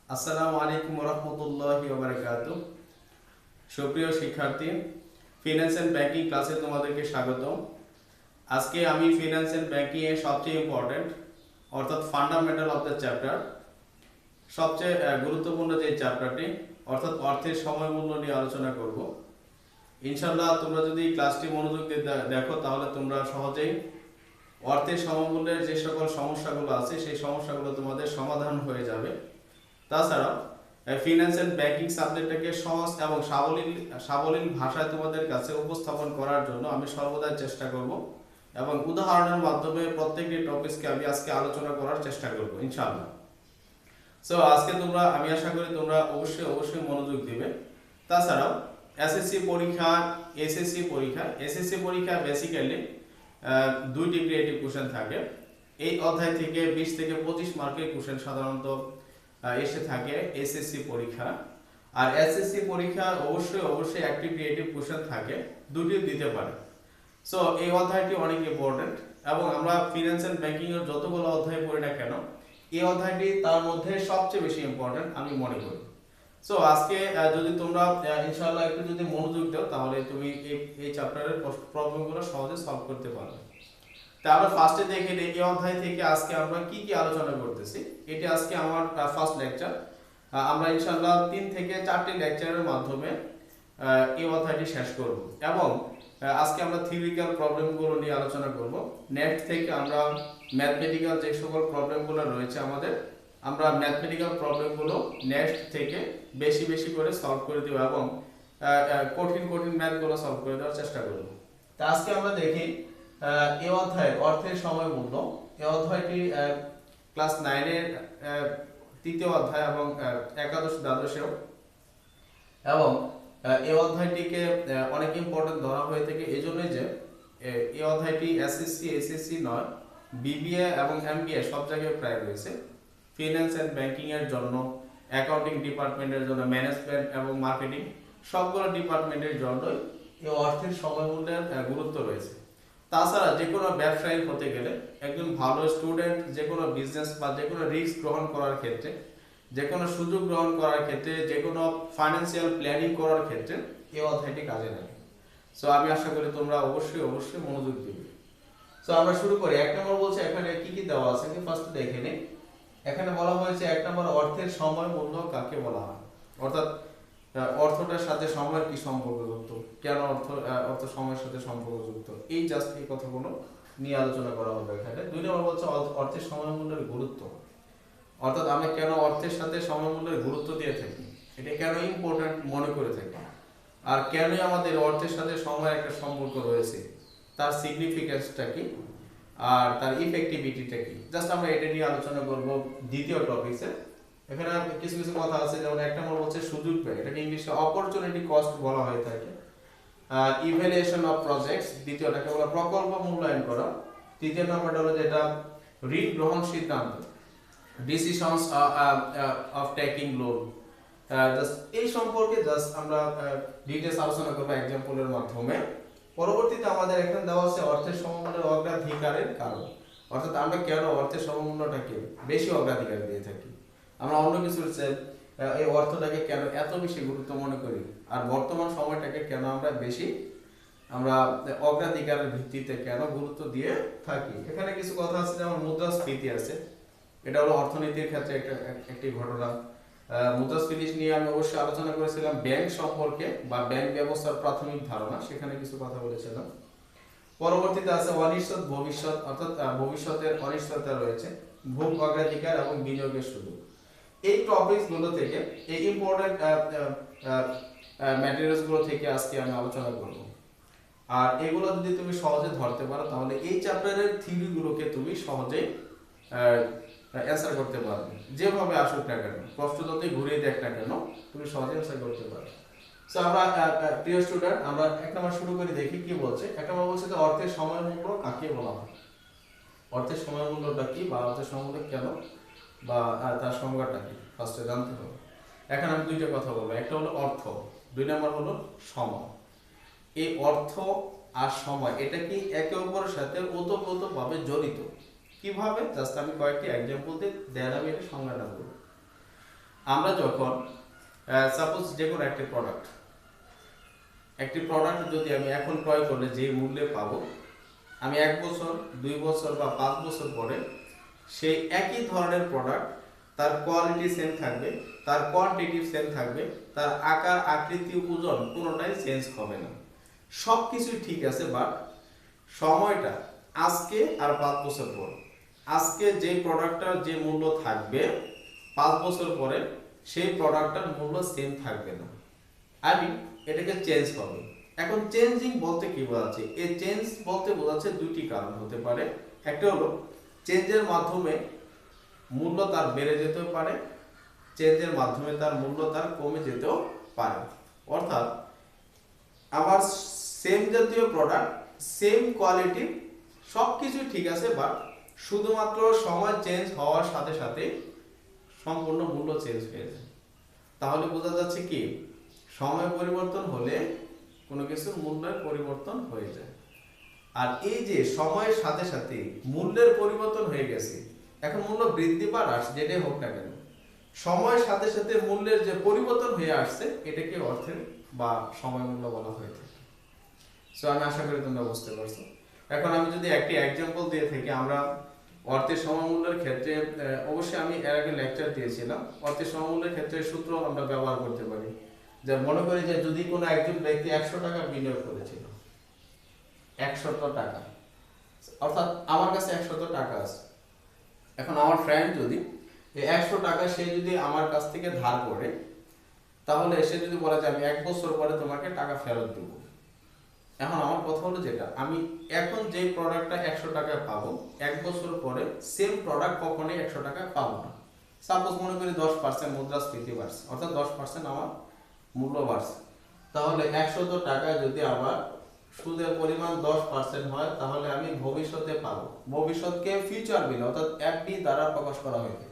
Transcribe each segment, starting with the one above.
আসসালামু আলাইকুম রহমতুল্লাহি ওয়া বারাকাতুহু। সুপ্রিয় শিক্ষার্থী, ফিন্যান্স এন্ড ব্যাংকিং ক্লাসে তোমাদেরকে স্বাগত। আজকে আমি ফিন্যান্স এন্ড ব্যাংকিং এর সবচেয়ে ইম্পর্টেন্ট অর্থাৎ ফান্ডামেন্টাল অফ দ্য চ্যাপ্টার, সবচেয়ে গুরুত্বপূর্ণ যে চ্যাপ্টারটি অর্থাৎ অর্থের সময় মূল্য নিয়ে আলোচনা করব। ইনশাআল্লাহ তোমরা যদি ক্লাসটি মনোযোগ দিয়ে দেখো তাহলে তোমরা সহজেই অর্থের সমমূল্যের যে সকল সমস্যাগুলো আছে সেই সমস্যাগুলো তোমাদের সমাধান হয়ে যাবে। তাছাড়াও ফিন্যান্স এন্ড ব্যাংকিং সাবজেক্টটাকে সহজ এবং সাবলীল ভাষায় তোমাদের কাছে উপস্থাপন করার জন্য আমি সর্বদাই চেষ্টা করব এবং উদাহরণের মাধ্যমে প্রত্যেকটি টপিককে আমি আজকে আলোচনা করার চেষ্টা করব ইনশাআল্লাহ। সো আজকে আমি আশা করি তোমরা অবশ্যই মনোযোগ দিবে। তাছাড়াও এসএসসি পরীক্ষা বেসিক্যালি দুইটি ক্রিয়েটিভ কোশ্চেন থাকে। এই অধ্যায় থেকে 20 থেকে 25 মার্কের কোশ্চেন সাধারণত এসে থাকে এসএসসি পরীক্ষা। আর এসএসসি পরীক্ষা অবশ্যই একটি ক্রিয়েটিভ কোশ্চেন থাকে, দুটি দিতে পারে। সো এই অধ্যায়টি অনেক ইম্পর্টেন্ট এবং আমরা ফিন্যান্স এন্ড ব্যাংকিং এর যতগুলো অধ্যায় পড়ি না কেন এই অধ্যায়টি তার মধ্যে সবচেয়ে বেশি ইম্পর্টেন্ট আমি মনে করি। সো আজকে যদি তোমরা ইনশাআল্লাহ একটু যদি মনোযোগ দাও তাহলে তুমি এই চ্যাপ্টারের প্রবলেমগুলো সহজে সলভ করতে পারবে। তা আমরা ফার্স্টে দেখে নেই এই অধ্যায় থেকে আজকে আমরা কি কি আলোচনা করতেছি। এটি আজকে আমার ফার্স্ট লেকচার। আমরা ইনশাআল্লাহ 3 থেকে 4টি লেকচারের মাধ্যমে এই অধ্যায়টি শেষ করব এবং আজকে আমরা থিওরিক্যাল প্রবলেমগুলো নিয়ে আলোচনা করব। নেক্সট থেকে আমরা ম্যাথমেটিক্যাল যে সকল প্রবলেমগুলো রয়েছে আমরা ম্যাথমেটিক্যাল প্রবলেমগুলো নেক্সট থেকে বেশি করে সলভ করে দেব এবং কঠিন ম্যাথগুলো সলভ করে দেওয়ার চেষ্টা করব। তা আজকে আমরা দেখি এই অধ্যায় অর্থের সময় মূল্য। এই অধ্যায়টি ক্লাস 9 এর তৃতীয় অধ্যায় এবং একাদশ দ্বাদশেও, এবং এই অধ্যায়টিকে অনেক ইম্পর্টেন্ট ধরা হয়ে থাকে এই জন্যই যে এই অধ্যায়টি এসএসসি নয়, বিবিএ এবং এমবিএ সব জায়গায় প্রায় রয়েছে। ফিন্যান্স এন্ড ব্যাংকিং এর জন্য, অ্যাকাউন্টিং ডিপার্টমেন্টের জন্য, ম্যানেজমেন্ট এবং মার্কেটিং সবগুলো ডিপার্টমেন্টের জন্যই এই অর্থের সময় মূল্যের গুরুত্ব রয়েছে। তাছাড়া যে কোনো ব্যবসায়ী হতে গেলে, একজন ভালো স্টুডেন্ট যে কোনো বিজনেস বা যে কোনো রিস্ক গ্রহণ করার ক্ষেত্রে, যে কোনো সুযোগ গ্রহণ করার ক্ষেত্রে, যে কোনো ফাইন্যান্সিয়াল প্ল্যানিং করার ক্ষেত্রে এই অধ্যায়টি কাজে লাগে। সো আমি আশা করি তোমরা অবশ্যই মনোযোগ দিবে। সো আমরা শুরু করি। 1 নম্বর বলছে এখানে কি কি দেওয়া আছে ফার্স্ট দেখে নেই। এখানে বলা হয়েছে 1 নম্বর অর্থের সময় মূল্য কাকে বলা হয়, অর্থাৎ অর্থটার সাথে সময়ের কি সম্পর্কযুক্ত, কেন অর্থ সময়ের সাথে সম্পর্কযুক্ত, এই জাস্ট এই কথাগুলো নিয়ে আলোচনা করা হবে এখানে। 2 নম্বর বলছে অর্থের সময় মূল্যের গুরুত্ব, অর্থাৎ আমরা কেন অর্থের সাথে সময় মূল্যের গুরুত্ব দিয়ে থাকি, এটা কেন ইম্পর্টেন্ট মনে করে থাকি, আর কেন আমাদের অর্থের সাথে সময়ের একটা সম্পর্ক রয়েছে, তার সিগনিফিকেন্সটা কি আর তার ইফেক্টিভিটিটা কি, জাস্ট আমরা এটা নিয়ে আলোচনা করব দ্বিতীয় টপিকে। এখানে কিছু কথা আছে, যেমন 1 নম্বর বলছে সুযোগ ব্যয়, এটাকে ইংলিশে অপরচুনিটি কস্ট বলা হয়ে থাকে। ইভ্যালুয়েশন অফ প্রজেক্টস, দ্বিতীয়টাকে বলা প্রকল্প মূল্যায়ন করা। তৃতীয় নম্বরটা হলো যেটা ঋণ গ্রহণ সিদ্ধান্ত, decisions of taking loan. Just এই সম্পর্কে জাস্ট আমরা ডিটেইলস আলোচনা করব एग्जांपलের মাধ্যমে। পরবর্তীতে আমাদের এখানে দেওয়া আছে অর্থের সমমূল্যের অগ্রাধিকারের কারণ, অর্থাৎ আমরা কেন অর্থের সমমূল্যটাকে বেশি অগ্রাধিকার দিয়ে থাকি, আমরা অন্য কিছুর চেয়ে এই অর্থটাকে কেন এত বেশি গুরুত্ব মনে করি, আর বর্তমান সময়টাকে কেন আমরা অগ্রাধিকারের ভিত্তিতে কেন গুরুত্ব দিয়ে থাকি। এখানে কিছু কথা আছে, যেমন মুদ্রাস্ফীতি আছে, এটা হলো অর্থনীতির ক্ষেত্রে একটি ঘটনা। মুদ্রাস্ফীতি নিয়ে আমি অবশ্যই আলোচনা করেছিলাম ব্যাংক সম্পর্কে বা ব্যাংক ব্যবস্থার প্রাথমিক ধারণা, সেখানে কিছু কথা বলেছিলাম। পরবর্তীতে আছে অনিশ্চিত ভবিষ্যৎ, অর্থাৎ ভবিষ্যতের অনিশ্চয়তা রয়েছে, ভোগ অগ্রাধিকার এবং বিনিয়োগের সুযোগ। এই টপিকস গুলো থেকে, এই ইম্পর্টেন্ট ম্যাটেরিয়ালস গুলো থেকে আজকে আমি আলোচনা করব। আর এগুলো যদি তুমি সহজে ধরতে পারো তাহলে এই চ্যাপ্টারের থিওরি গুলোকে তুমি সহজেই অ্যান্সার করতে পারবে, যেভাবে আসুক না কেন, প্রশ্ন যতই ঘুরিয়ে দেখ না কেন তুমি সহজে অ্যান্সার করতে পারবে। সো আমরা প্রিয় স্টুডেন্ট, আমরা 1 নম্বর শুরু করে দেখি কি বলছে। 1 নম্বর বলছে যে অর্থের সময় মূল্য কাকে বলা হয়, অর্থের সময় মূল্যটা কি বা অর্থের সময় মূল্য কেন বা তার সংজ্ঞাটা কি ফার্স্টে জানতে হবে। এখন আমি দুইটা কথা বলবো, একটা হলো অর্থ, 2 নম্বর হলো সময়। এই অর্থ আর সময় এটা কি একে অপরের সাথে ওতপ্রোতভাবে জড়িত। কিভাবে, জাস্ট আমি কয়েকটি एग्जांपल দিয়ে দেন আমি এটা সংজ্ঞাটা বলবো। আমরা যখন সাপোজ যে কোনো একটি প্রোডাক্ট যদি আমি এখন ক্রয় করলে যে মূল্যে পাবো, আমি 1 বছর 2 বছর বা 5 বছর পরে সেই একই ধরনের প্রোডাক্ট, তার কোয়ালিটি সেম থাকবে, তার কোয়ান্টিটি সেম থাকবে, তার আকার আকৃতি ওজন কোনোটাই চেঞ্জ হবে না, সব কিছুই ঠিক আছে। বাট সময়টা আজকে আর 5 বছর পর, আজকে যে প্রোডাক্টটার যে মূল্য থাকবে 5 বছর পরে সেই প্রোডাক্টটার মূল্য সেম থাকবে না, আমি এটাকে চেঞ্জ হবে। এখন চেঞ্জিং বলতে কি বোঝাচ্ছে? এই চেঞ্জ বলতে বোঝাচ্ছে দুটি কারণ হতে পারে। একটা হলো চেঞ্জের মাধ্যমে মূল্য তার বেড়ে যেতেও পারে, চেঞ্জের মাধ্যমে তার মূল্য তার কমে যেতেও পারে। অর্থাৎ আমার সেম জাতীয় প্রোডাক্ট, সেম কোয়ালিটি, সব কিছু ঠিক আছে, বাট শুধুমাত্র সময় চেঞ্জ হওয়ার সাথে সাথে সম্পূর্ণ মূল্য চেঞ্জ হয়ে যায়। তাহলে বোঝা যাচ্ছে কি, সময় পরিবর্তন হলে কোনো কিছুর মূল্যের পরিবর্তন হয়ে যায়। আর এই যে সময়ের সাথে সাথে মূল্যের পরিবর্তন হয়ে গেছে, এখন মূল্য বৃদ্ধি বা হ্রাস যেটাই হোক না কেন, সময়ের সাথে সাথে মূল্যের যে পরিবর্তন হয়ে আসছে এটাকে অর্থের বা সময় মূল্য বলা হয়ে থাকে। সো আমি আশা করি তোমরা বুঝতে পারছো। এখন আমি যদি একটি এক্সাম্পল দিয়ে থাকি, আমরা অর্থের সমমূল্যের ক্ষেত্রে অবশ্যই আমি এর আগে লেকচার দিয়েছিলাম, অর্থের সমমূল্যের ক্ষেত্রে সূত্র আমরা ব্যবহার করতে পারি। যে মনে করি যে যদি কোনো একজন ব্যক্তি 100 টাকা বিনিয়োগ করেছিল, 100 টাকা, অর্থাৎ আমার কাছে 100 টাকা আছে। এখন আমার ফ্রেন্ড যদি এই 100 টাকা সে যদি আমার কাছ থেকে ধার করে, তাহলে সে যদি বলে যে আমি 1 বছর পরে তোমাকে টাকা ফেরত দেব। এখন আমার কথা হলো যেটা, আমি এখন যে প্রোডাক্টটা 100 টাকায় পাবো, 1 বছর পরে সেম প্রোডাক্ট কখনোই 100 টাকায় পাবো না। সাপোজ মনে করি 10% মুদ্রাস্ফীতি বাড়ছে, অর্থাৎ 10% আমার মূল্য বাড়ছে। তাহলে 100 টাকায় যদি আবার সুদের পরিমাণ 10% হয়, তাহলে আমি ভবিষ্যতে পাবো, ভবিষ্যৎকে ফিউচার বিল অর্থাৎ এফডি দ্বারা প্রকাশ করা হয়েছে।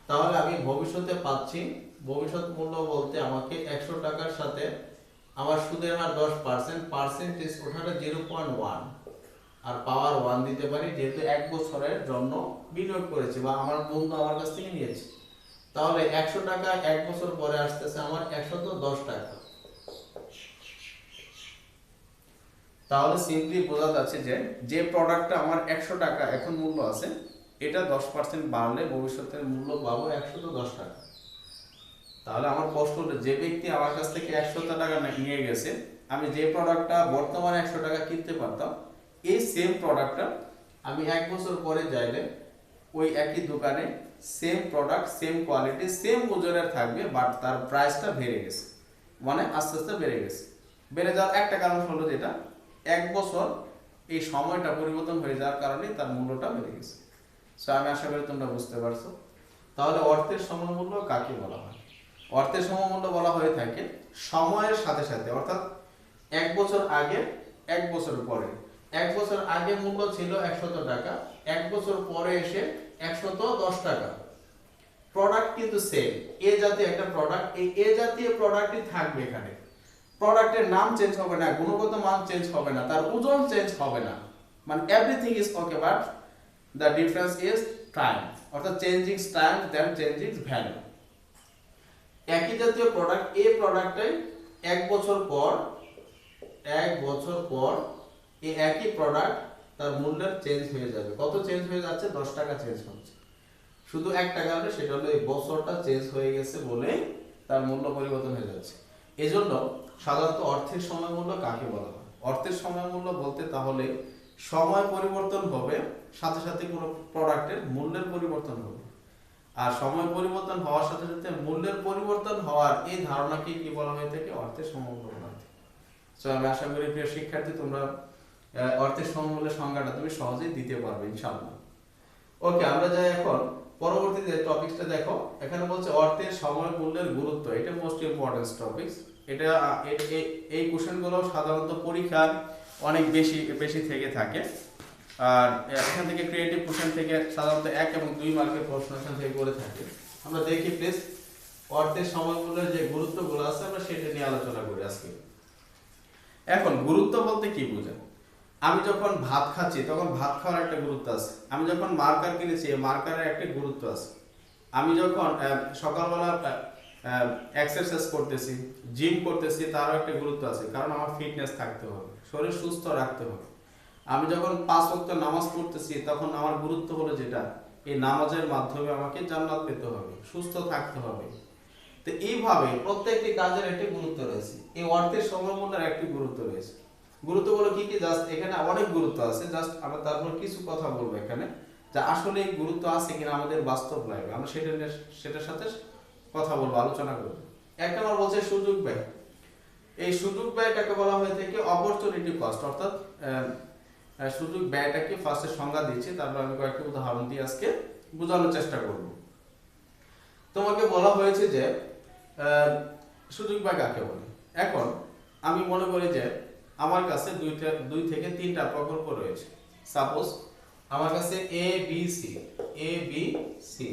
তাহলে আমি ভবিষ্যতে পাচ্ছি, ভবিষ্যৎ মূল্য বলতে আমাকে 100 টাকার সাথে আমার সুদের হার 10%, পার্সেন্টেজ ওঠাটা 0.1 আর পাওয়ার 1 দিতে পারি, যেহেতু 1 বছরের জন্য বিনিয়োগ করেছি বা আমার বন্ধু আমার কাছ থেকে নিয়েছে। তাহলে 100 টাকা 1 বছর পরে আসতেছে আমার 110 টাকা। তাহলে সিম্পলি বোঝা যাচ্ছে যে যে প্রোডাক্টটা আমার 100 টাকা এখন মূল্য আছে, এটা 10% বাড়লে ভবিষ্যতের মূল্য পাবো 110 টাকা। তাহলে আমার প্রশ্ন হলো, যে ব্যক্তি আমার কাছ থেকে 100 টাকা নিয়ে গেছে, আমি যে প্রোডাক্টটা বর্তমানে 100 টাকা কিনতে পারতাম, এই সেম প্রোডাক্টটা আমি 1 বছর পরে যাইলে ওই একই দোকানে same product, same quality, same ওজনের থাকবে, বাট তার প্রাইসটা বেড়ে গেছে, মানে আস্তে আস্তে বেড়ে গেছে। বেড়ে যাওয়ার একটা কারণ হলো যেটা, 1 বছর এই সময়টা পরিবর্তন হয়ে যাওয়ার কারণে তার মূল্যটা বেড়ে গেছে। সো আমি আশা করি তোমরা বুঝতে পারছো। তাহলে অর্থের সমমূল্য কাকে বলা হয়? অর্থের সমমূল্য বলা হয়ে থাকে সময়ের সাথে সাথে, অর্থাৎ 1 বছর আগে, 1 বছর পরে। 1 বছর আগে মূল্য ছিল 100 টাকা, 1 বছর পরে এসে 110 টাকা। প্রোডাক্ট কিন্তু সেম, এ জাতীয় একটা প্রোডাক্ট, এই এ জাতীয় প্রোডাক্টই থাকবে এখানে। প্রোডাক্টের নাম চেঞ্জ হবে না, গুণগত মান চেঞ্জ হবে না, তার ওজন চেঞ্জ হবে না, মানে everything is okay, but the difference is time, অর্থাৎ চেঞ্জিং টাইম দেন চেঞ্জিং ভ্যালু। একই জাতীয় প্রোডাক্ট, এই প্রোডাক্টে 1 বছর পর এই একই প্রোডাক্ট তার মূল্যের চেঞ্জ হয়ে যাবে। কত চেঞ্জ হয়ে যাচ্ছে? 10 টাকা চেঞ্জ হচ্ছে। শুধু একটা কারণে, সেটা হলো এই বছরটা চেঞ্জ হয়ে গেছে বলে তার মূল্য পরিবর্তন হয়ে যাচ্ছে। এজন্য সাধারণত অর্থের সময় মূল্য কাকে বলা হয়? অর্থের সময় মূল্য বলতে তাহলে সময় পরিবর্তন হবে, সাথে সাথে কোনো প্রোডাক্টের মূল্যের পরিবর্তন হবে। আর সময় পরিবর্তন হওয়ার সাথে সাথে মূল্যের পরিবর্তন হওয়ার এই ধারণাকে কি বলা হয়ে থাকে? অর্থের সমমূল্য বলা হয়। সো আমি আশা করি প্রিয় শিক্ষার্থী, তোমরা অর্থের সমমূল্যের সংজ্ঞাটা তুমি সহজেই দিতে পারবে ইনশাআল্লাহ। ওকে, আমরা যাই এখন পরবর্তী যে টপিকটা। দেখো এখানে বলছে অর্থের সময় মূল্যের গুরুত্ব, এটা মোস্ট ইম্পর্টেন্ট টপিকস। এটা এই কোশ্চেনগুলো সাধারণত পরীক্ষার অনেক বেশি থেকে থাকে। আর এখান থেকে ক্রিয়েটিভ কোশ্চেন থেকে সাধারণত 1 এবং 2 মার্কের প্রশ্ন এখান থেকে করে থাকে। আমরা দেখি প্লিজ অর্থের সময়মূল্যের যে গুরুত্বগুলো আছে, আমরা সেটা নিয়ে আলোচনা করি আজকে। এখন গুরুত্ব বলতে কি বোঝায়? আমি যখন ভাত খাচ্ছি তখন ভাত খাওয়ার একটা গুরুত্ব আছে। আমি যখন মার্কার কিনেছি, মার্কারের একটা গুরুত্ব আছে। আমি যখন সকালবেলা এক্সারসাইজ করতেছি, জিম করতেছি, তারও একটা গুরুত্ব আছে, কারণ আমার ফিটনেস থাকতে হবে, শরীর সুস্থ রাখতে হবে। আমি যখন 5 ওয়াক্ত নামাজ পড়তেছি, তখন আমার গুরুত্ব হলো যেটা, এই নামাজের মাধ্যমে আমাকে জান্নাত পেতে হবে, সুস্থ থাকতে হবে। তো এইভাবে প্রত্যেকটি কাজের একটি গুরুত্ব রয়েছে, এই অর্থের সমমূল্যের একটি গুরুত্ব রয়েছে। গুরুত্বগুলো কি কি, জাস্ট এখানে অনেক গুরুত্ব আছে, জাস্ট আমরা তারপর কিছু কথা বলবো এখানে, যা আসলে গুরুত্ব আছে কিনা আমাদের বাস্তব লাইফে, আমরা সেটার সাথে কথা বলবো, আলোচনা করবো। এক নম্বর বলছে সুযোগ ব্যয়। এই সুযোগ ব্যয়টাকে বলা হয়ে থাকে অপরচুনিটি কস্ট, অর্থাৎ সুযোগ ব্যয়টাকে ফার্স্টে সংজ্ঞা দিয়েছি, তারপর আমি কয়েকটি উদাহরণ দিয়ে আজকে বোঝানোর চেষ্টা করব। তোমাকে বলা হয়েছে যে সুযোগ ব্যয় কাকে বলে। এখন আমি মনে করি যে আমার কাছে দুই থেকে তিনটা প্রকল্প রয়েছে। সাপোজ আমার কাছে এ বি সি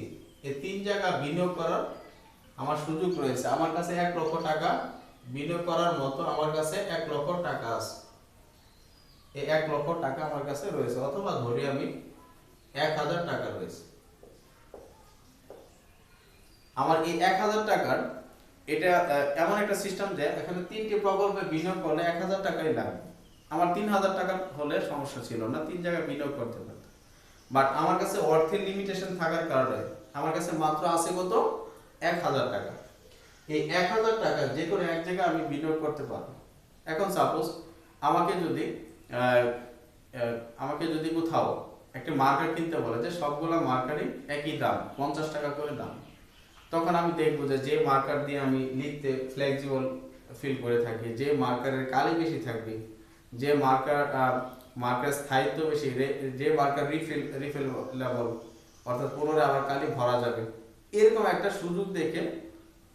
এই তিন জায়গা বিনিয়োগ করার আমার সুযোগ রয়েছে। আমার কাছে 1 লক্ষ টাকা বিনিয়োগ করার মতো আমার কাছে 1 লক্ষ টাকা আছে। এই 1 লক্ষ টাকা আমার কাছে রয়েছে, অথবা ধরি আমি 1000 টাকা রয়েছে। আমার এই 1000 টাকার এটা এমন একটা সিস্টেম যে এখানে তিনটি প্রকল্পে বিনিয়োগ করলে 1000 টাকাই লাগবে। আমার 3000 টাকা হলে সমস্যা ছিল না, তিন জায়গায় বিনিয়োগ করতে পারতাম। বাট আমার কাছে অর্থের লিমিটেশন থাকার কারণে আমার কাছে মাত্র আছে কত, 1000 টাকা। এই 1000 টাকা যে কোনো এক জায়গায় আমি বিনিয়োগ করতে পারবো। এখন সাপোজ আমাকে যদি কোথাও একটা মার্কার কিনতে বলে যে সবগুলা মার্কারই একই দাম, 50 টাকা করে দাম, তখন আমি দেখবো যে মার্কার দিয়ে আমি লিখতে ফ্লেক্সিবল ফিল করে থাকি, যে মার্কারের কালি বেশি থাকবে, যে মার্কার স্থায়িত্ব বেশি, যে মার্কার রিফিলেবল, অর্থাৎ পুনরায় আবার কালি ভরা যাবে, এরকম একটা সুযোগ দেখে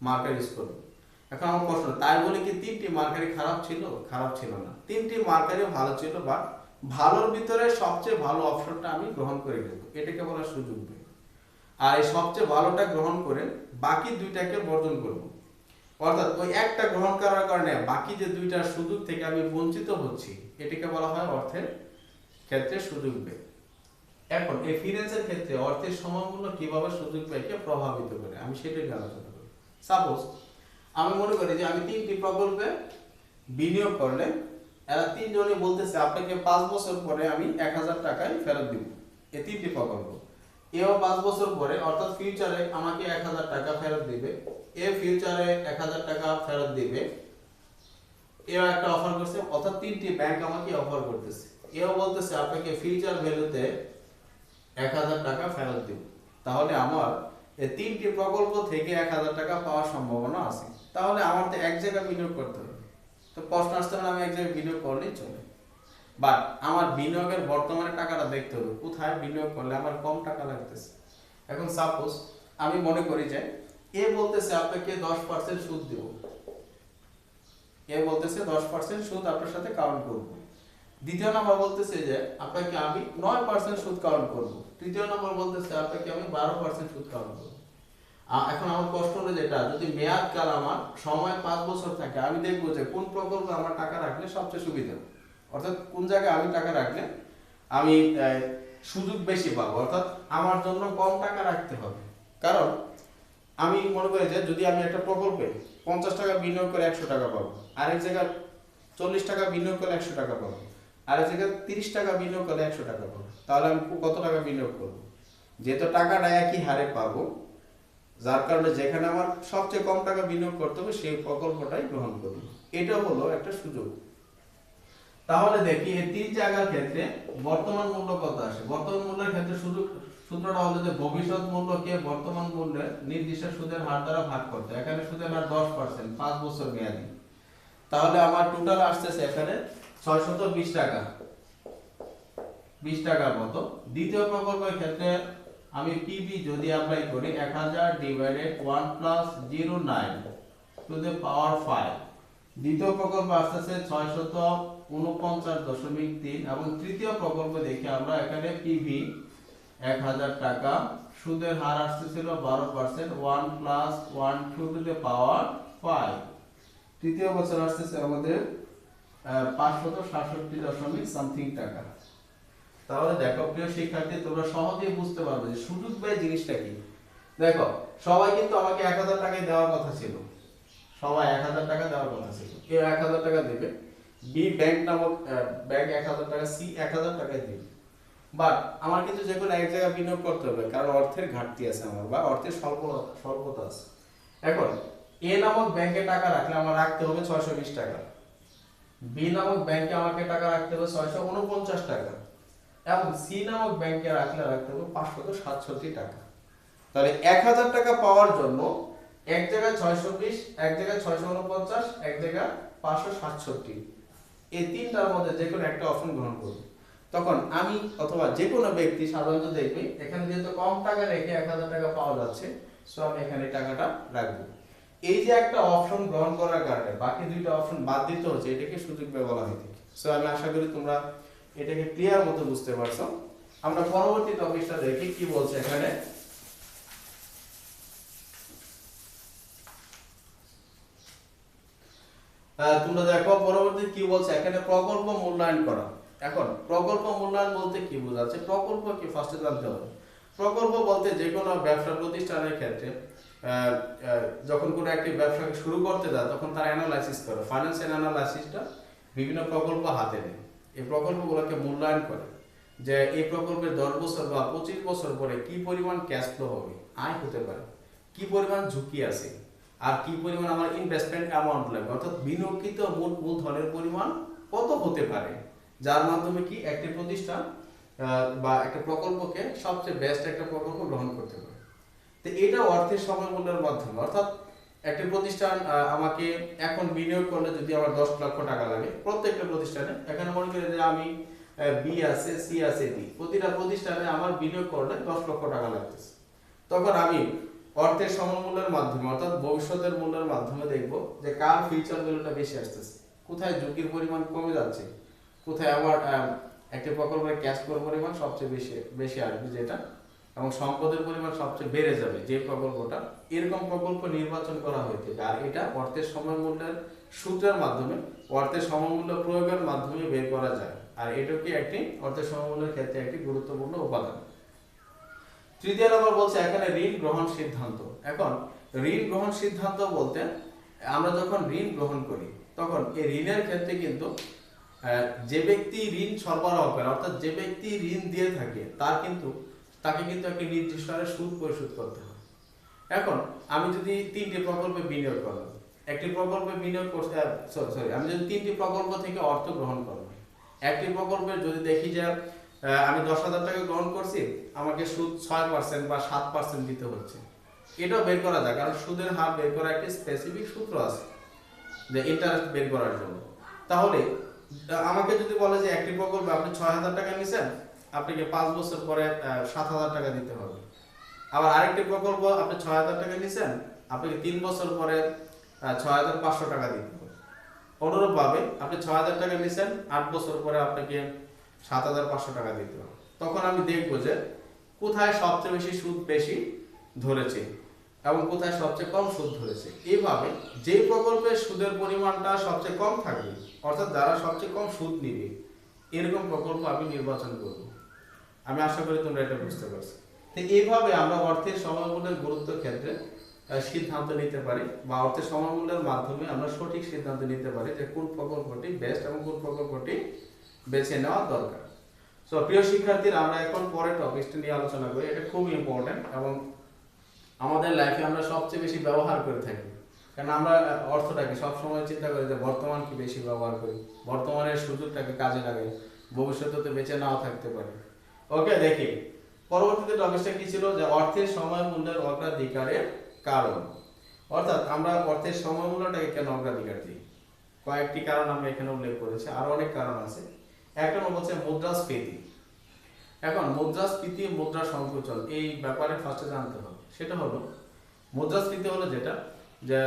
মার্কার ইউজ করবো। এখন আমার প্রশ্ন, তাই বলে কি তিনটি মার্কারই খারাপ ছিল? খারাপ ছিল না, তিনটি মার্কারই ভালো ছিল, বা ভালোর ভিতরে সবচেয়ে ভালো অপশনটা আমি গ্রহণ করে নেব, এটাকে বলা সুযোগ ব্যয়। আর এই সবচেয়ে ভালোটা গ্রহণ করে বাকি দুইটাকে বর্জন করব, অর্থাৎ ওই একটা গ্রহণ করার কারণে বাকি যে দুইটার সুযোগ থেকে আমি বঞ্চিত হচ্ছি, এটাকে বলা হয় অর্থের ক্ষেত্রে সুযোগ ব্যয়। এখন এই ফিন্যান্সের ক্ষেত্রে অর্থের সমমূল্য কিভাবে সুযোগ ব্যয়কে প্রভাবিত করে, আমি সেটাই আলোচনা করব। সাপোজ আমি মনে করি যে আমি তিনটি প্রকল্পে বিনিয়োগ করলে এরা তিনজনই বলতেছে আপনাকে 5 বছর পরে আমি 1000 টাকায় ফেরত দিব। এই তিনটি প্রকল্প, এও 5 বছর পরে অর্থাৎ ফিউচারে আমাকে 1000 টাকা ফেরত দিবে, এ ফিউচারে 1000 টাকা ফেরত দিবে, এও একটা অফার করছে, অর্থাৎ তিনটি ব্যাংক আমাকে অফার করতেছে। এও বলতেছে আপনাকে ফিউচার ভ্যালুতে 1000 টাকা ফেরত দিব। তাহলে আমার এই তিনটি প্রকল্প থেকে 1000 টাকা পাওয়ার সম্ভাবনা আছে। তাহলে আমার তো এক জায়গায় বিনিয়োগ করতে হবে। তো প্রশ্ন আসতে হবে আমি এক জায়গায় বিনিয়োগ করলেই চলে, বাট আমার বিনিয়োগের বর্তমানে টাকাটা দেখতে হবে, কোথায় বিনিয়োগ করলে আমার কম টাকা লাগতেছে। এখন সাপোজ আমি মনে করি যে এ বলতেছে আপনাকে 10% সুদ দেব, এ বলতেছে 10% সুদ আপনার সাথে কাউন্ট করব। দ্বিতীয় নম্বর বলতেছে যে আপনাকে আমি 9% সুদ কাউন্ট করব। তৃতীয় নম্বর বলতেছে আপনাকে আমি 12% সুদ কাউন্ট করব। এখন আমার প্রশ্ন হলো যেটা, যদি মেয়াদ কাল আমার সময় 5 বছর থাকে, আমি দেখবো যে কোন প্রকল্পে আমার টাকা রাখলে সবচেয়ে সুবিধা, অর্থাৎ কোন জায়গায় আমি টাকা রাখলে আমি সুযোগ বেশি পাবো, অর্থাৎ আমার জন্য কম টাকা রাখতে হবে। কারণ আমি মনে করি যে যদি আমি একটা প্রকল্পে 50 টাকা বিনিয়োগ করে 100 টাকা পাবো, আরেক জায়গায় 40 টাকা বিনিয়োগ করে 100 টাকা পাবো, আরেক জায়গায় 30 টাকা বিনিয়োগ করলে 100 টাকা পাবো, তাহলে আমি কত টাকা বিনিয়োগ করবো? যেহেতু টাকাটা একই হারে পাবো, যার কারণে যেখানে আমার সবচেয়ে কম টাকা বিনিয়োগ করতে হবে সেই প্রকল্পটাই গ্রহণ করব। এটা হলো একটা সুযোগ। তাহলে দেখি এই তিন জায়গার ক্ষেত্রে বর্তমান মূল্য কত আসে। বর্তমান মূল্যের ক্ষেত্রে সূত্রটা হলো যে ভবিষ্যৎ মূল্যকে বর্তমান মূল্যের নির্দিষ্ট সুদের হার দ্বারা ভাগ করতে। এখানে সুদের হার 10%, 5 বছর মেয়াদি। তাহলে আমার টোটাল আসতেছে এখানে 620 টাকা, 20 টাকার মতো। দ্বিতীয় প্রকল্পের ক্ষেত্রে আমি পিবি যদি অ্যাপ্লাই করি 1000 divided 1 plus 09 to the power 5, দ্বিতীয় প্রকল্প আসতেছে 649.3, এবং তৃতীয় প্রকল্প দেখি আমরা এখানে পিভি 1000 টাকা, সুদের হার আসতেছিল 12%, 1 প্লাস 1 টু দ্য পাওয়ার 5। তৃতীয় বছর আসতেছে আমাদের 567.সামথিং টাকা। তাহলে দেখো প্রিয় শিক্ষার্থী, তোমরা সহজেই বুঝতে পারবে যে সুযোগ ব্যয় জিনিসটা কি। দেখো সবাই কিন্তু আমাকে 1000 টাকাই দেওয়ার কথা ছিল, সবাই 1000 টাকা দেওয়ার কথা ছিল, কেউ 1000 টাকা দেবে, বি ব্যাংক নামক ব্যাংক 1000 টাকা, সি 1000 টাকাই দিবে। বাট আমার কিন্তু যে কোনো এক জায়গায় বিনিয়োগ করতে হবে, কারণ অর্থের ঘাটতি আছে আমার, বা অর্থের স্বল্পতা আছে। এখন এ নামক ব্যাংকে টাকা রাখলে আমার রাখতে হবে 620 টাকা, বি নামক ব্যাংকে আমাকে টাকা রাখতে হবে 649 টাকা, এবং সি নামক ব্যাংকে রাখতে হবে 567 টাকা। তাহলে 1000 টাকা পাওয়ার জন্য এক জায়গায় 620, এক জায়গায় 649, এক জায়গায় 567, এই তিনটার মধ্যে যে কোনো একটা অপশন গ্রহণ করবে। তখন আমি অথবা যে কোনো ব্যক্তি সাধারণত দেখবে এখানে যেহেতু কম টাকা রেখে 1000 টাকা পাওয়া যাচ্ছে, সো আমি এখানে টাকাটা রাখবো। এই যে একটা অপশন গ্রহণ করার কারণে বাকি দুইটা অপশন বাদ দিতে হচ্ছে, এটাকে সুযোগ ব্যয় বলা হয় থাকে। সো আমি আশা করি তোমরা এটাকে ক্লিয়ার মতো বুঝতে পারছো। আমরা পরবর্তী টপিকটা দেখি কি বলছে এখানে। তোমরা দেখো পরবর্তী কি বলছে এখানে, প্রকল্প মূল্যায়ন করা। এখন প্রকল্প মূল্যায়ন বলতে কি বোঝাচ্ছে, প্রকল্প কি ফার্স্টে জানতে হবে। প্রকল্প বলতে যে কোনো ব্যবসা প্রতিষ্ঠানের ক্ষেত্রে যখন কোনো একটি ব্যবসাকে শুরু করতে যায় তখন তারা অ্যানালাইসিস করে, ফাইন্যান্সিয়াল অ্যানালাইসিসটা বিভিন্ন প্রকল্প হাতে নেয়, এই প্রকল্পগুলোকে মূল্যায়ন করে যে এই প্রকল্পের 10 বছর বা 25 বছর পরে কি পরিমাণ ক্যাশ ফ্লো হবে, আয় হতে পারে, কি পরিমাণ ঝুঁকি আছে, আর কি পরিমাণ আমার ইনভেস্টমেন্ট অ্যামাউন্ট লাগবে, অর্থাৎ বিনিয়োগকৃত মূলধনের পরিমাণ কত হতে পারে, যার মাধ্যমে কি একটি প্রতিষ্ঠান বা একটা প্রকল্পকে সবচেয়ে বেস্ট একটা প্রকল্প গ্রহণ করতে পারে। তো এটা অর্থের সমমূল্যের মাধ্যমে, অর্থাৎ একটি প্রতিষ্ঠান আমাকে এখন বিনিয়োগ করলে যদি আমার 10 লক্ষ টাকা লাগে প্রত্যেকটা প্রতিষ্ঠানে, এখানে মনে করি যে আমি বি আছে, সি আছে, ডি, প্রতিটা প্রতিষ্ঠানে আমার বিনিয়োগ করলে 10 লক্ষ টাকা লাগতেছে, তখন আমি অর্থের সমমূল্যের মাধ্যমে অর্থাৎ ভবিষ্যতের মূল্যের মাধ্যমে দেখব যে কার ফিউচার ভ্যালুটা বেশি আসতেছে, কোথায় ঝুঁকির পরিমাণ কমে যাচ্ছে, কোথায় আমার একটি প্রকল্পের ক্যাশ ফ্লোর পরিমাণ সবচেয়ে বেশি আসবে যেটা, এবং সম্পদের পরিমাণ সবচেয়ে বেড়ে যাবে যে প্রকল্পটা, এরকম প্রকল্প নির্বাচন করা হয়েছে। আর এটা অর্থের সমমূল্যের সূত্রের মাধ্যমে, অর্থের সমমূল্য প্রয়োগের মাধ্যমে বের করা যায়, আর এটাকে একটি অর্থের সমমূল্যের ক্ষেত্রে একটি গুরুত্বপূর্ণ উপাদান। তৃতীয় নম্বর বলছে এখানে ঋণ গ্রহণ সিদ্ধান্ত। এখন ঋণ গ্রহণ সিদ্ধান্ত বলতে আমরা যখন ঋণ গ্রহণ করি তখন এই ঋণের ক্ষেত্রে কিন্তু যে ব্যক্তি ঋণ সরবরাহ করে, অর্থাৎ যে ব্যক্তি ঋণ দিয়ে থাকে তাকে কিন্তু একটি নির্দিষ্ট হারে সুদ পরিশোধ করতে হয়। এখন আমি যদি 3টি প্রকল্পে বিনিয়োগ করলাম, একটি প্রকল্পে বিনিয়োগ করতে আমি যদি 3টি প্রকল্প থেকে অর্থ গ্রহণ করলাম, একটি প্রকল্পে যদি দেখি যে আমি 10,000 টাকা গ্রহণ করছি, আমাকে সুদ 6% বা 7% দিতে হচ্ছে, এটাও বের করা যায়, কারণ সুদের হার বের করার একটি স্পেসিফিক সূত্র আছে যে ইন্টারেস্ট বের করার জন্য। তাহলে আমাকে যদি বলে যে একটি প্রকল্পে আপনি 6,000 টাকা নিছেন, আপনাকে 5 বছর পরে 7,000 টাকা দিতে হবে, আবার আরেকটি প্রকল্প আপনি 6,000 টাকা নিছেন, আপনাকে 3 বছর পরে 6,500 টাকা দিতে হবে। অনুরূপভাবে আপনি 6,000 টাকা নিছেন, 8 বছর পরে আপনাকে 7,500 টাকা দিতে হবে। তখন আমি দেখবো যে কোথায় সবচেয়ে বেশি সুদ বেশি ধরেছে এবং কোথায় সবচেয়ে কম সুদ ধরেছে। এইভাবে যে প্রকল্পের সুদের পরিমাণটা সবচেয়ে কম থাকবে, অর্থাৎ যারা সবচেয়ে কম সুদ নিবে, এরকম প্রকল্প আমি নির্বাচন করব। আমি আশা করি তোমরা এটা বুঝতে পারছো। তো এইভাবে আমরা অর্থের সমমূল্যের গুরুত্বের ক্ষেত্রে সিদ্ধান্ত নিতে পারি, বা অর্থের সমমূল্যের মাধ্যমে আমরা সঠিক সিদ্ধান্ত নিতে পারি যে কোন প্রকল্পটি বেস্ট এবং কোন প্রকল্পটি বেছে নেওয়া দরকার। সো প্রিয় শিক্ষার্থীরা, আমরা এখন পরের টপিকটা নিয়ে আলোচনা করি। এটা খুব ইম্পর্টেন্ট এবং আমাদের লাইফে আমরা সবচেয়ে বেশি ব্যবহার করে থাকি, কারণ আমরা অর্থটাকে সবসময় চিন্তা করি যে বর্তমান কি বেশি ব্যবহার করি, বর্তমানের সুযোগটাকে কাজে লাগাই, ভবিষ্যতে তো বেঁচে নাও থাকতে পারি। ওকে, দেখি পরবর্তীতে টপিকটা কি ছিল, যে অর্থের সময় মূল্যের অগ্রাধিকারের কারণ। অর্থাৎ আমরা অর্থের সময় মূল্যটাকে কেন অগ্রাধিকার দিই, কয়েকটি কারণ আমরা এখানে উল্লেখ করেছি, আরো অনেক কারণ আছে। একটা নম্বর হচ্ছে মুদ্রাস্ফীতি। এখন মুদ্রাস্ফীতি, মুদ্রা সংকোচন, এই ব্যাপারে ফার্স্টে জানতে হবে। সেটা হলো মুদ্রাস্ফীতি হলো যেটা, যে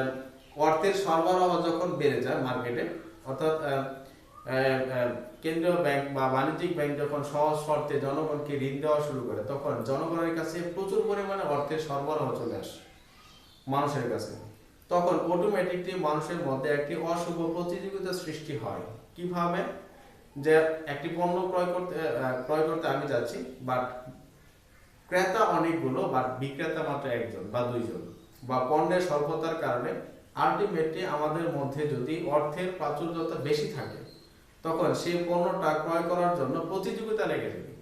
অর্থের সরবরাহ যখন বেড়ে যায় মার্কেটে, অর্থাৎ কেন্দ্রীয় ব্যাংক বা বাণিজ্যিক ব্যাংক যখন সহজ শর্তে জনগণকে ঋণ দেওয়া শুরু করে, তখন জনগণের কাছে প্রচুর পরিমাণে অর্থের সরবরাহ চলে আসে মানুষের কাছে, তখন অটোমেটিকলি মানুষের মধ্যে একটি অশুভ প্রতিযোগিতা সৃষ্টি হয়। কিভাবে, যে একটি পণ্য ক্রয় করতে আমি যাচ্ছি, বাট ক্রেতা অনেকগুলো বা বিক্রেতা মাত্র একজন বা দুইজন, বা পণ্যের স্বল্পতার কারণে আলটিমেটলি আমাদের মধ্যে যদি অর্থের প্রাচুর্যতা বেশি থাকে, তখন সেই পণ্যটা ক্রয় করার জন্য প্রতিযোগিতা লেগে যাবে।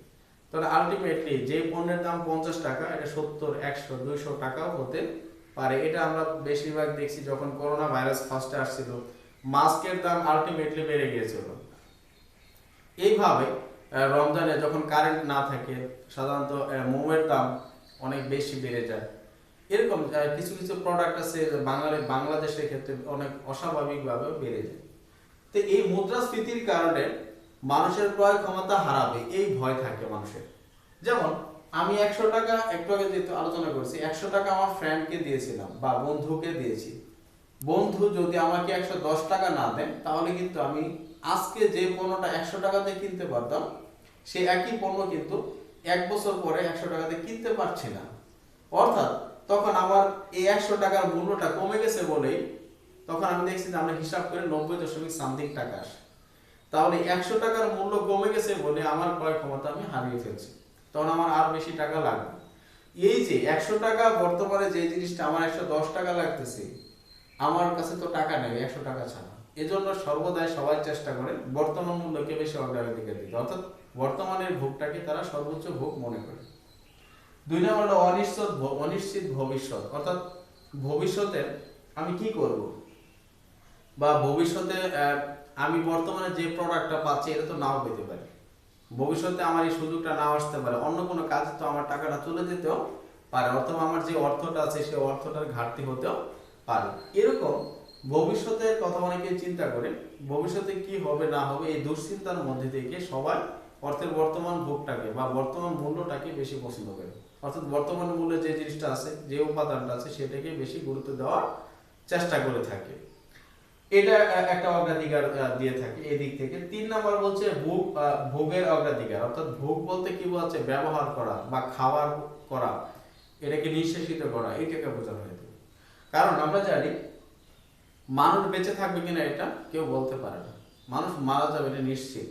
তাহলে আলটিমেটলি যে পণ্যের দাম 50 টাকা, এটা 70, 100, 200 টাকাও হতে পারে। এটা আমরা বেশিরভাগ দেখছি যখন করোনা ভাইরাস ফার্স্টে আসছিল, মাস্কের দাম আলটিমেটলি বেড়ে গিয়েছিল। এইভাবে রমজানে যখন কারেন্ট না থাকে, সাধারণত মোমের দাম অনেক বেশি বেড়ে যায়। এরকম কিছু কিছু প্রোডাক্ট আছে বাংলাদেশের ক্ষেত্রে অনেক অস্বাভাবিকভাবে বেড়ে যায়। তো এই মুদ্রাস্ফীতির কারণে মানুষের ক্রয় ক্ষমতা হারাবে, এই ভয় থাকে মানুষের। যেমন আমি 100 টাকা, একটু আগে যেহেতু আলোচনা করছি, 100 টাকা আমার ফ্রেন্ডকে দিয়েছিলাম বা বন্ধুকে দিয়েছি। বন্ধু যদি আমাকে 110 টাকা না দেন, তাহলে কিন্তু আমি আজকে যে পণ্যটা 100 টাকাতে কিনতে পারতাম, সে একই পণ্য কিন্তু 1 বছর পরে 100 টাকাতে কিনতে পারছি না। অর্থাৎ তখন আমার এই 100 টাকার মূল্যটা কমে গেছে বলেই তখন আমি দেখছি যে আমরা হিসাব করে 90.something টাকা আসে। তাহলে 100 টাকার মূল্য কমে গেছে বলে আমার ক্রয় ক্ষমতা আমি হারিয়ে ফেলছি, তখন আমার আর বেশি টাকা লাগবে। এই যে 100 টাকা বর্তমানে যে জিনিসটা আমার 110 টাকা লাগতেছে, আমার কাছে তো টাকা নেই 100 টাকা ছাড়া। এজন্য সর্বদাই সবাই চেষ্টা করে বর্তমান মূল্যকে বেশি অগ্রাধিকার দিতে, অর্থাৎ বর্তমানের ভোগটাকে তারা সর্বোচ্চ ভোগ মনে করে। 2 নম্বর হলো অনিশ্চিত ভবিষ্যৎ, অর্থাৎ ভবিষ্যতে আমি কি করব, বা ভবিষ্যতে আমি বর্তমানে যে প্রোডাক্টটা পাচ্ছি এটা তো নাও পেতে পারি, ভবিষ্যতে আমার এই সুযোগটা নাও আসতে পারে, অন্য কোনো কাজে তো আমার টাকাটা চলে যেতেও পারে, অথবা আমার যে অর্থটা আছে সেই অর্থটার ঘাটতি হতেও পারে। এরকম ভবিষ্যতের কথা অনেকে চিন্তা করে, ভবিষ্যতে কি হবে না হবে এই দুশ্চিন্তার মধ্যে থেকে সবাই অর্থের বর্তমান ভোগটাকে বা বর্তমান মূল্যটাকে বেশি পছন্দ করে, অর্থাৎ বর্তমান মূল্যে যে জিনিসটা আছে, যে উপাদানটা আছে, সেটাকে বেশি গুরুত্ব দেওয়ার চেষ্টা করে থাকে। এটা একটা অগ্রাধিকার দিয়ে থাকে এদিক থেকে। 3 নাম্বার বলছে ভোগের অগ্রাধিকার, অর্থাৎ ভোগ বলতে কি বোঝাচ্ছে, ব্যবহার করা বা খাবার করা, এটাকে নিঃশেষিত করা, এটাকে বোঝানো হয়। কারণ আমরা জানি মানুষ বেঁচে থাকবে কিনা এটা কেউ বলতে পারে না, মানুষ মারা যাবে এটা নিশ্চিত,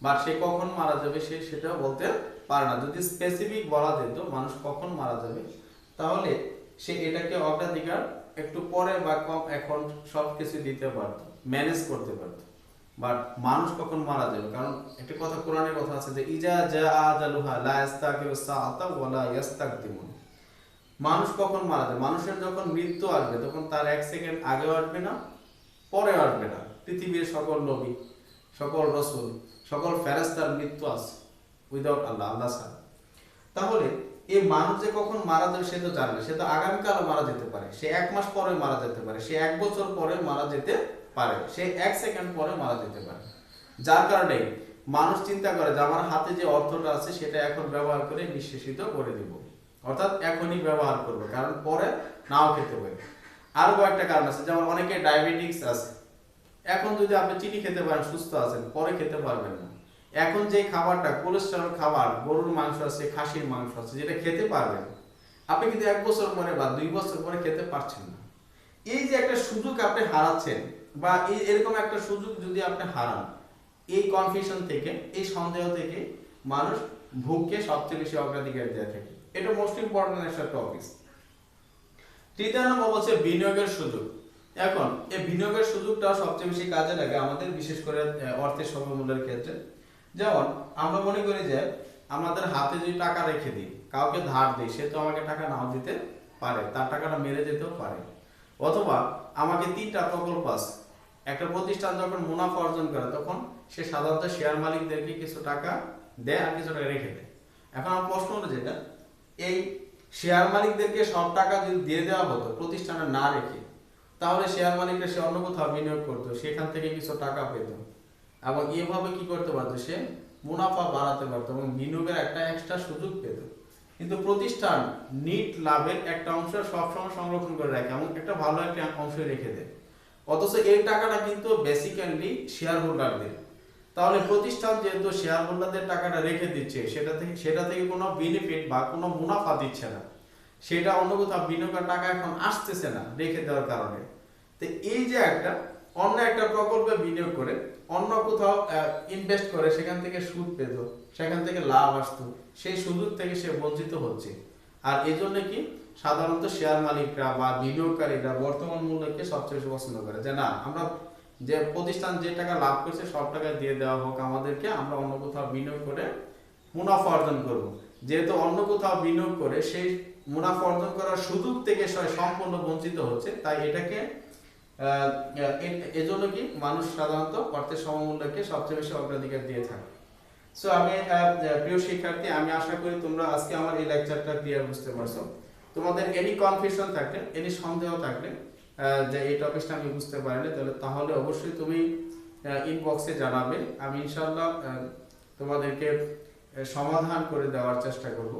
বা সে কখন মারা যাবে সেটাও বলতে পারে না। যদি স্পেসিফিক বলা যেত মানুষ কখন মারা যাবে, তাহলে সে এটাকে অগ্রাধিকার একটু পরে বা কম এখন সবকিছু দিতে পারতো, ম্যানেজ করতে পারতো। বাট মানুষ কখন মারা যাবে, কারণ একটা কথা কোরআনের কথা আছে যে ইজা জাআ আজালুহা লা ইস্তাকিরু সাআতা ওয়া লা ইস্তাকদিমুন। মানুষ কখন মারা যায়, মানুষের যখন মৃত্যু আসবে তখন তার 1 সেকেন্ড আগেও আসবে না, পরেও আসবে না। পৃথিবীর সকল নবী, সকল রাসূল, সকল ফেরেশতার মৃত্যু আছে উইদাউট আল্লাহ ছাড়া। তাহলে এই মানুষ যে কখন মারা যাবে সে তো জানে না, সে তো আগামীকালও মারা যেতে পারে, সে 1 মাস পরে মারা যেতে পারে, সে 1 বছর পরে মারা যেতে পারে, সে 1 সেকেন্ড পরে মারা যেতে পারে। যার কারণে মানুষ চিন্তা করে যে আমার হাতে যে অর্থটা আছে সেটা এখন ব্যবহার করে নিঃশেষিত করে দিব, অর্থাৎ এখনই ব্যবহার করবে, কারণ পরে নাও খেতে পারে। আরো কয়েকটা কারণ আছে, যেমন অনেকে ডায়াবেটিস আছে, এখন যদি আপনি চিনি খেতে পারেন সুস্থ আছেন, পরে খেতে পারবেন না। এখন যে খাবারটা কোলেস্টেরল খাবার, গরুর মাংস আছে, খাসির মাংস আছে, যেটা খেতে পারবেন, আপনি কিন্তু 1 বছর পরে বা 2 বছর পরে খেতে পারছেন না। এই যে একটা সুযোগ আপনি হারাচ্ছেন, বা এরকম একটা সুযোগ যদি আপনি হারান, এই কনফিউশন থেকে, এই সন্দেহ থেকে মানুষ ভোগকে সবচেয়ে বেশি অগ্রাধিকার দিয়ে থাকে। এটা মোস্ট ইম্পর্টেন্ট একটা টপিক। 3 নম্বর হচ্ছে বিনিয়োগের সুযোগ। এখন এই বিনিয়োগের সুযোগটা সবচেয়ে বেশি কাজে লাগে আমাদের, বিশেষ করে অর্থের সমমূল্যের ক্ষেত্রে। যেমন আমরা মনে করি যে আমাদের হাতে যদি টাকা রেখে দিই, কাউকে ধার দিই, সে তো আমাকে টাকা নাও দিতে পারে, তার টাকাটা মেরে যেতেও পারে। অথবা আমাকে 3টা প্রকল্প আছে, একটা প্রতিষ্ঠান যখন মুনাফা অর্জন করে তখন সে সাধারণত শেয়ার মালিকদেরকে কিছু টাকা দেয় আর কিছু টাকা রেখে দেয়। এখন আমার প্রশ্ন হলো যেটা, এই শেয়ার মালিকদেরকে সব টাকা যদি দিয়ে দেওয়া হতো প্রতিষ্ঠানে না রেখে, তাহলে শেয়ার মালিকরা সে অন্য কোথাও বিনিয়োগ করতো, সেখান থেকে কিছু টাকা পেত, এবং এভাবে কি করতে পারতো, সে মুনাফা বাড়াতে পারতো এবং বিনিয়োগের একটা এক্সট্রা সুযোগ পেত। কিন্তু প্রতিষ্ঠান নিট লাভের একটা অংশ সবসময় সংরক্ষণ করে রাখে এবং একটা ভালো একটা অংশ রেখে দেয়, অথচ এই টাকাটা কিন্তু বেসিক্যালি শেয়ার হোল্ডারদের। তাহলে প্রতিষ্ঠান যেহেতু শেয়ার হোল্ডারদের টাকাটা রেখে দিচ্ছে, সেটা থেকে কোনো বেনিফিট বা কোনো মুনাফা দিচ্ছে না, সেটা অন্য কোথাও বিনিয়োগের টাকা এখন আসতেছে না রেখে দেওয়ার কারণে। তো এই যে একটা অন্য একটা প্রকল্পে বিনিয়োগ করে অন্য কোথাও ইনভেস্ট করে সেখান থেকে সুদ পেত, সেখান থেকে লাভ আসতো, সেই সুযোগ থেকে সে বঞ্চিত হচ্ছে। আর এই জন্য কি সাধারণত শেয়ার মালিকরা বা বিনিয়োগকারীরা বর্তমান মূল্যকে সবচেয়ে বেশি পছন্দ করে, যে না আমরা যে প্রতিষ্ঠান যে টাকা লাভ করছে সব টাকা দিয়ে দেওয়া হোক আমাদেরকে, আমরা অন্য কোথাও বিনিয়োগ করে মুনাফা অর্জন করব। যেহেতু অন্য কোথাও বিনিয়োগ করে সেই মুনাফা অর্জন করার সুযোগ থেকে সে সম্পূর্ণ বঞ্চিত হচ্ছে, তাই এটাকে এজন্য কি মানুষ সাধারণত অর্থের সমমূল্যকে সবচেয়ে বেশি অগ্রাধিকার দিয়ে থাকে। সো আমি প্রিয় শিক্ষার্থী, আমি আশা করি তোমরা আজকে আমার এই লেকচারটা ক্লিয়ার বুঝতে পারছো। তোমাদের এনি কনফিউশন থাকলে, এনি সন্দেহ থাকলে যে এই টপিকটা আমি বুঝতে পারিনি, তাহলে অবশ্যই তুমি ইনবক্সে জানাবে। আমি ইনশাআল্লাহ তোমাদেরকে সমাধান করে দেওয়ার চেষ্টা করব।